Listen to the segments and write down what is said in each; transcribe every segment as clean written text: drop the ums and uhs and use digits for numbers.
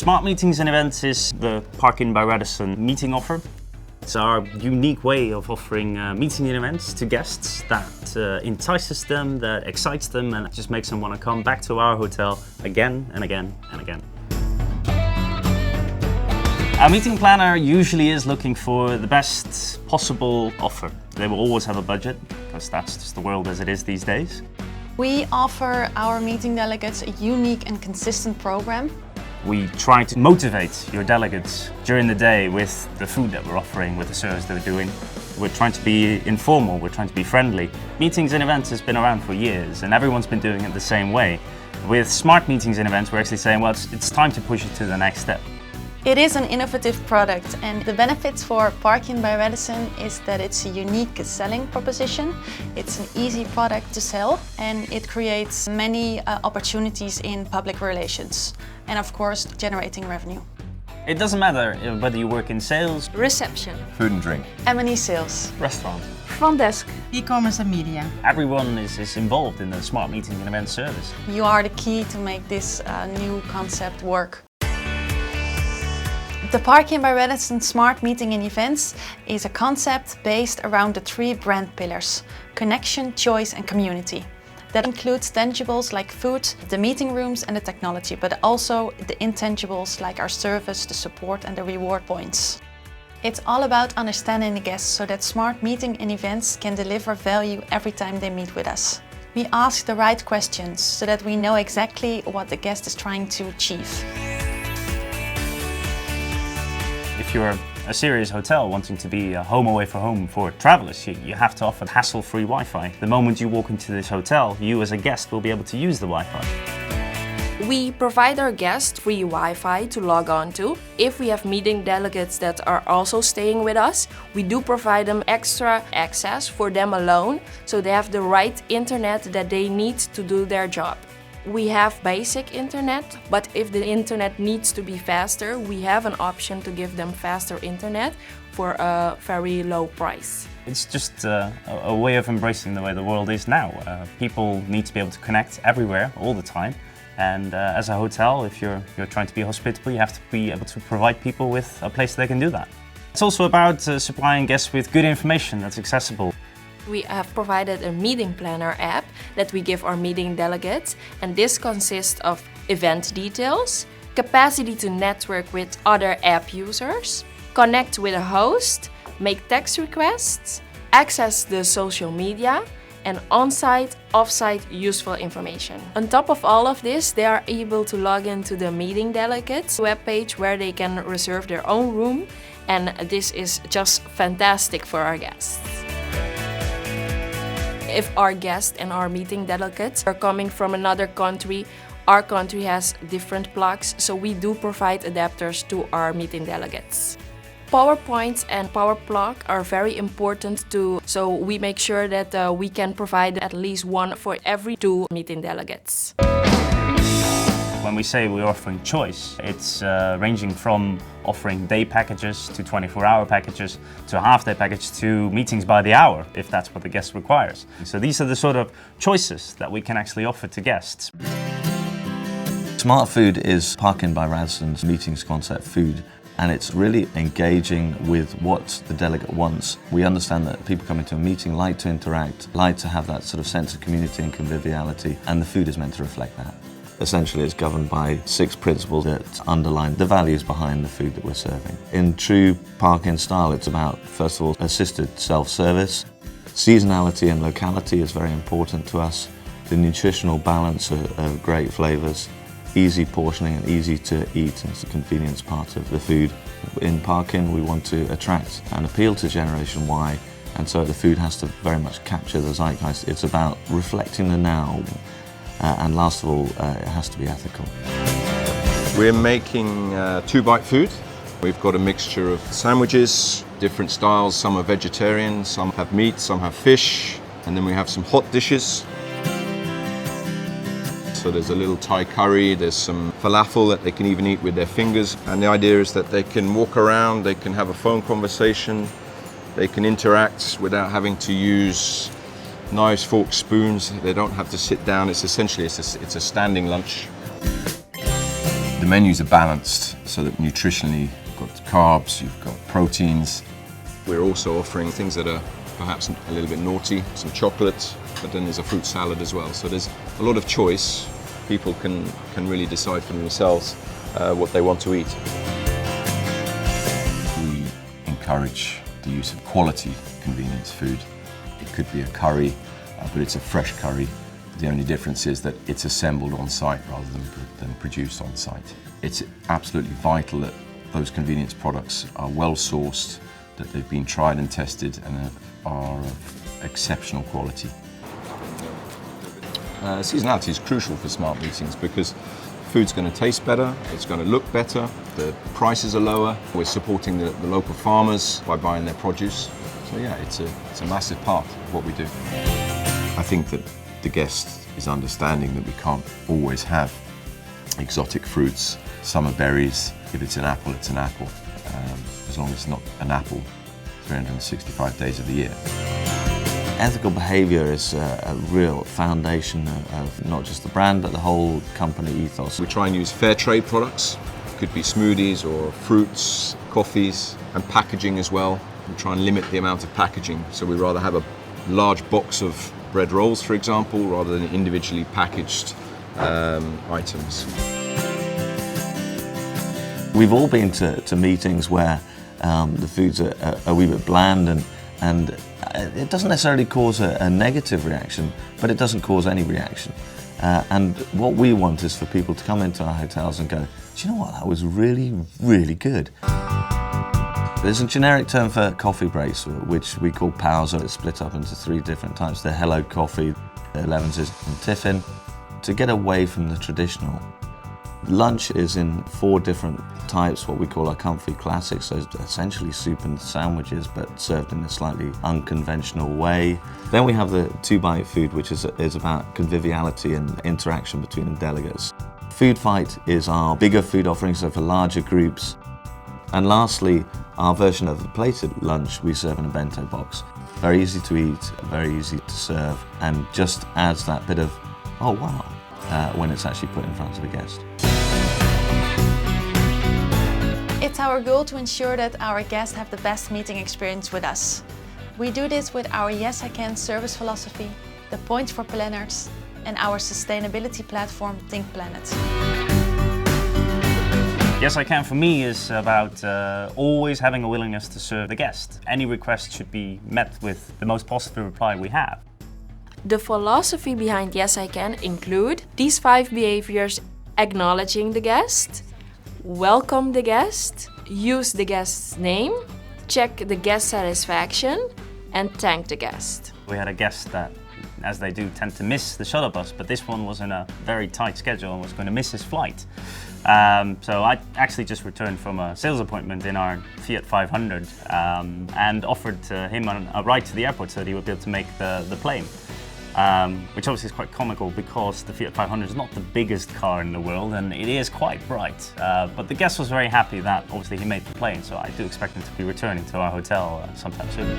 Smart Meetings and Events is the Parkin by Radisson meeting offer. It's our unique way of offering meeting and events to guests that entices them, that excites them, and just makes them want to come back to our hotel again and again and again. Our meeting planner usually is looking for the best possible offer. They will always have a budget, because that's just the world as it is these days. We offer our meeting delegates a unique and consistent program. We try to motivate your delegates during the day with the food that we're offering, with the service that we're doing. We're trying to be informal, we're trying to be friendly. Meetings and events has been around for years and everyone's been doing it the same way. With Smart Meetings and Events, we're actually saying, well, it's time to push it to the next step. It is an innovative product, and the benefits for Parkin by Radisson is that it's a unique selling proposition. It's an easy product to sell, and it creates many opportunities in public relations, and of course generating revenue. It doesn't matter whether you work in sales, reception, food and drink, M&E sales, restaurant, front desk, e-commerce and media. Everyone is involved in the Smart Meeting and Event service. You are the key to make this new concept work. The Parkin by Radisson Smart Meeting and Events is a concept based around the 3 brand pillars: connection, choice and community. That includes tangibles like food, the meeting rooms and the technology, but also the intangibles like our service, the support and the reward points. It's all about understanding the guests so that Smart Meeting and Events can deliver value every time they meet with us. We ask the right questions so that we know exactly what the guest is trying to achieve. If you're a serious hotel wanting to be a home away from home for travelers, you have to offer hassle-free Wi-Fi. The moment you walk into this hotel, you as a guest will be able to use the Wi-Fi. We provide our guests free Wi-Fi to log on to. If we have meeting delegates that are also staying with us, we do provide them extra access for them alone, so they have the right internet that they need to do their job. We have basic internet, but if the internet needs to be faster, we have an option to give them faster internet for a very low price. It's just a way of embracing the way the world is now. People need to be able to connect everywhere, all the time. And as a hotel, if you're trying to be hospitable, you have to be able to provide people with a place they can do that. It's also about supplying guests with good information that's accessible. We have provided a meeting planner app that we give our meeting delegates, and this consists of event details, capacity to network with other app users, connect with a host, make text requests, access the social media, and on-site, off-site useful information. On top of all of this, they are able to log into the meeting delegates webpage where they can reserve their own room, and this is just fantastic for our guests. If our guests and our meeting delegates are coming from another country, our country has different plugs, so we do provide adapters to our meeting delegates. PowerPoints and power plug are very important too, so we make sure that we can provide at least one for every 2 meeting delegates. When we say we're offering choice, it's ranging from offering day packages to 24-hour packages to a half-day package to meetings by the hour, if that's what the guest requires. So these are the sort of choices that we can actually offer to guests. Smart Food is Parkin by Radisson's meetings concept food, and it's really engaging with what the delegate wants. We understand that people coming to a meeting like to interact, like to have that sort of sense of community and conviviality, and the food is meant to reflect that. Essentially, it's governed by 6 principles that underline the values behind the food that we're serving. In true Parkin style, it's about, first of all, assisted self-service. Seasonality and locality is very important to us. The nutritional balance of great flavours, easy portioning and easy to eat, and it's the convenience part of the food. In Parkin, we want to attract and appeal to Generation Y, and so the food has to very much capture the zeitgeist. It's about reflecting the now. And last of all, it has to be ethical. We're making 2-bite food. We've got a mixture of sandwiches, different styles. Some are vegetarian, some have meat, some have fish. And then we have some hot dishes. So there's a little Thai curry, there's some falafel that they can even eat with their fingers. And the idea is that they can walk around, they can have a phone conversation, they can interact without having to use knives, forks, spoons. They don't have to sit down. It's essentially it's a standing lunch. The menus are balanced so that nutritionally you've got carbs, you've got proteins. We're also offering things that are perhaps a little bit naughty, some chocolate, but then there's a fruit salad as well. So there's a lot of choice. People can really decide for themselves what they want to eat. We encourage the use of quality convenience food. It could be a curry, but it's a fresh curry. The only difference is that it's assembled on site rather than produced on site. It's absolutely vital that those convenience products are well sourced, that they've been tried and tested and are of exceptional quality. Seasonality is crucial for smart meetings because food's going to taste better, it's going to look better, the prices are lower, we're supporting the local farmers by buying their produce. So yeah, it's a massive part of what we do. I think that the guest is understanding that we can't always have exotic fruits. Summer berries, if it's an apple, it's an apple. As long as it's not an apple 365 days of the year. Ethical behaviour is a real foundation of not just the brand but the whole company ethos. We try and use fair trade products. It could be smoothies or fruits, coffees, and packaging as well. We try and limit the amount of packaging, so we rather have a large box of bread rolls, for example, rather than individually packaged items. We've all been to meetings where the foods are a wee bit bland and it doesn't necessarily cause a negative reaction, but it doesn't cause any reaction. And what we want is for people to come into our hotels and go, do you know what, that was really, really good. There's a generic term for coffee breaks, which we call pausa. It's split up into 3 different types. The hello coffee, the 11s and tiffin, to get away from the traditional. Lunch is in 4 different types, what we call our comfy classics, so essentially soup and sandwiches, but served in a slightly unconventional way. Then we have the 2-bite food, which is about conviviality and interaction between the delegates. Food Fight is our bigger food offering, so for larger groups. And lastly, our version of the plated lunch we serve in a bento box. Very easy to eat, very easy to serve, and just adds that bit of, oh wow, when it's actually put in front of a guest. It's our goal to ensure that our guests have the best meeting experience with us. We do this with our Yes I Can service philosophy, the points for planners, and our sustainability platform Think Planet. Yes I Can for me is about always having a willingness to serve the guest. Any request should be met with the most positive reply we have. The philosophy behind Yes I Can include these 5 behaviors: acknowledging the guest, welcome the guest, use the guest's name, check the guest satisfaction, and thank the guest. We had a guest that, as they do, tend to miss the shuttle bus, but this one was in a very tight schedule and was going to miss his flight. So I actually just returned from a sales appointment in our Fiat 500 and offered him a ride to the airport so that he would be able to make the plane. Which obviously is quite comical because the Fiat 500 is not the biggest car in the world and it is quite bright. But the guest was very happy that obviously he made the plane, so I do expect him to be returning to our hotel sometime soon.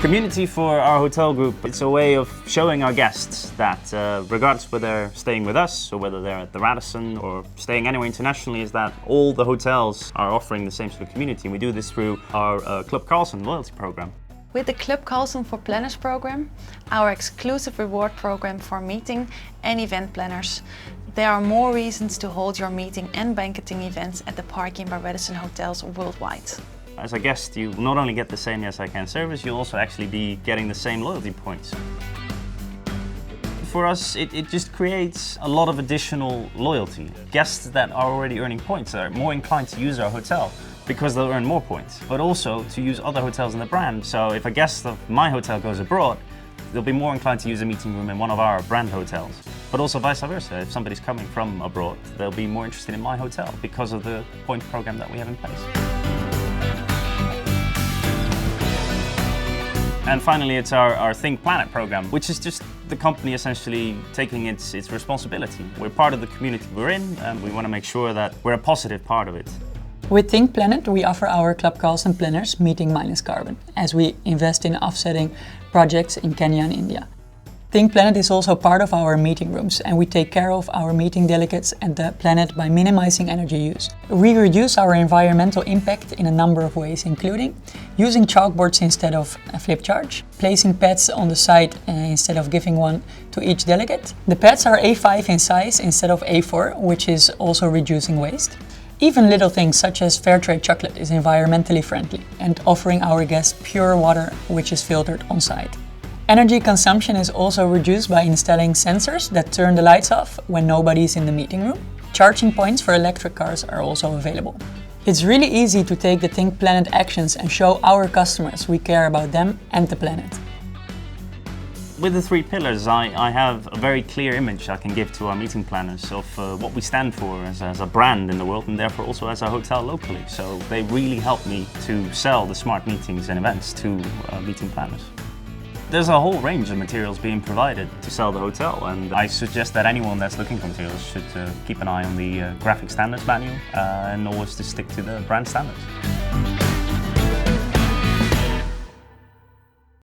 Community for our hotel group, it's a way of showing our guests that regardless whether they're staying with us or whether they're at the Radisson or staying anywhere internationally, is that all the hotels are offering the same sort of community. And we do this through our Club Carlson loyalty program. With the Club Carlson for Planners program, our exclusive reward program for meeting and event planners, there are more reasons to hold your meeting and banqueting events at the Park Inn by Radisson hotels worldwide. As a guest, you not only get the same Yes I Can service, you'll also actually be getting the same loyalty points. For us, it just creates a lot of additional loyalty. Guests that are already earning points are more inclined to use our hotel because they'll earn more points, but also to use other hotels in the brand. So if a guest of my hotel goes abroad, they'll be more inclined to use a meeting room in one of our brand hotels. But also vice versa, if somebody's coming from abroad, they'll be more interested in my hotel because of the point program that we have in place. And finally, it's our Think Planet program, which is just the company essentially taking its responsibility. We're part of the community we're in, and we want to make sure that we're a positive part of it. With Think Planet, we offer our Club Carlson planners meeting minus carbon, as we invest in offsetting projects in Kenya and India. Think Planet is also part of our meeting rooms, and we take care of our meeting delegates and the planet by minimizing energy use. We reduce our environmental impact in a number of ways, including using chalkboards instead of a flip chart, placing pads on the side instead of giving one to each delegate. The pads are A5 in size instead of A4, which is also reducing waste. Even little things such as fair trade chocolate is environmentally friendly, and offering our guests pure water which is filtered on site. Energy consumption is also reduced by installing sensors that turn the lights off when nobody is in the meeting room. Charging points for electric cars are also available. It's really easy to take the Think Planet actions and show our customers we care about them and the planet. With the 3 pillars, I have a very clear image I can give to our meeting planners of what we stand for as a brand in the world, and therefore also as a hotel locally. So they really help me to sell the smart meetings and events to meeting planners. There's a whole range of materials being provided to sell the hotel, and I suggest that anyone that's looking for materials should keep an eye on the graphic standards manual and always to stick to the brand standards.